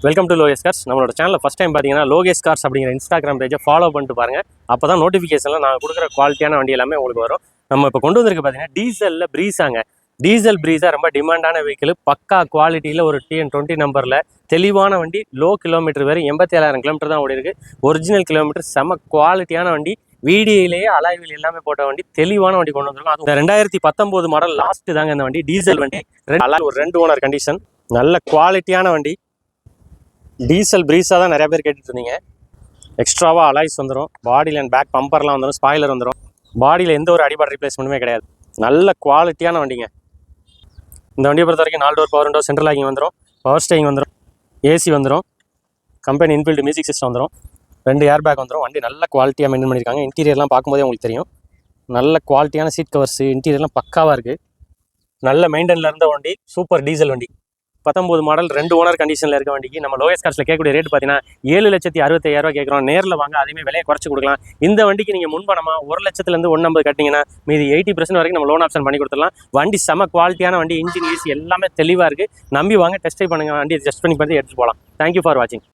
Welcome to Lokesh cars. நம்மளோட சேனலில் first time பார்த்தீங்கன்னா லோகேஷ் கார்ஸ் அப்படிங்கிற இன்ஸ்டாகிராம் பேஜை ஃபாலோ பண்ணிட்டு பாருங்கள். அப்போ தான் நோட்டிஃபிகேஷனில் நான் கொடுக்குற குவாலிட்டியான வண்டி எல்லாமே உங்களுக்கு வரும். நம்ம இப்போ கொண்டு வந்திருக்கு பார்த்தீங்கன்னா டீசலில் ப்ரீஸாங்க. டீசல் ப்ரீஸாக ரொம்ப டிமாண்டான வெஹிக்கிள், பக்கா குவாலிட்டியில் ஒரு TN20 நம்பரில் தெளிவான வண்டி. லோ கிலோமீட்டர் வரை 87,000 கிலோமீட்டர் தான் ஓடி இருக்கு. ஒரிஜினல் கிலோமீட்டர், செம குவாலிட்டியான வண்டி. வீடியோலேயே அலாய்வில் எல்லாமே போட்ட வண்டி, தெளிவான வண்டி கொண்டு வந்திருக்கோம். அது 2019 மாடல் லாஸ்ட் தாங்க இந்த வண்டி. டீசல் வண்டி, ஒரு 2 ஓனர் கண்டிஷன், நல்ல குவாலிட்டியான வண்டி. டீசல் ப்ரீஸாக தான் நிறைய பேர் கேட்டுட்டு இருந்தீங்க. எக்ஸ்ட்ராவாக அலாய்ஸ் வந்துடும், பாடியில் அண்ட் பேக் பம்பர்லாம் வந்துடும், ஸ்பாய்லர் வந்துடும். பாடியில் எந்த ஒரு அடிபாடு ரீப்ளேஸ்மெண்ட்டுமே கிடையாது. நல்ல குவாலிட்டியான வண்டிங்க. இந்த வண்டியை பொறுத்த வரைக்கும் 4 door power window, central locking வந்துடும், பவர் ஸ்டேரிங் வந்துடும், ஏசி வந்துடும், கம்பெனி இன்பில்ட் மியூசிக் சிஸ்டம் வந்துடும், 2 ஏர் பேக் வந்துடும். வண்டி நல்ல குவாலிட்டியாக மெயின்டைன் பண்ணியிருக்காங்க. இன்டீரியர்லாம் பார்க்கும்போதே உங்களுக்கு தெரியும். நல்ல குவாலிட்டியான சீட் கவர்ஸ், இன்டீரியர்லாம் பக்காவாக இருக்குது. நல்ல மெயின்டெனில் இருந்த வண்டி, சூப்பர் டீசல் வண்டி. 19 மாடல், 2 ஓனர் கண்டிஷனில் இருக்க வண்டிக்கு நம்ம லோகேஷ் கார்ஸில் கேட்கக்கூடிய ரேட் பார்த்தீங்கன்னா 7,65,000 கேட்குறோம். நேரில் வாங்க, அதேமே விலையை குறைச்சி கொடுக்கலாம். இந்த வண்டிக்கு நீங்கள் முன்பணமாக 1,00,000 150 கட்டிங்கன்னா மீதி 80% வரைக்கும் நம்ம லோன் ஆப்ஷன் பண்ணி கொடுத்துடலாம். வண்டி செம குவாலிட்டியான வண்டி, இன்ஜின் ஏசி எல்லாமே தெளிவாக இருக்குது. நம்பி வாங்க, டெஸ்ட் ட்ரைவ் பண்ணுங்கள். வண்டி டெஸ்ட் பண்ணி பார்த்து எடுத்துகிட்டு போகலாம். தேங்க்யூ ஃபார் வாட்சிங்.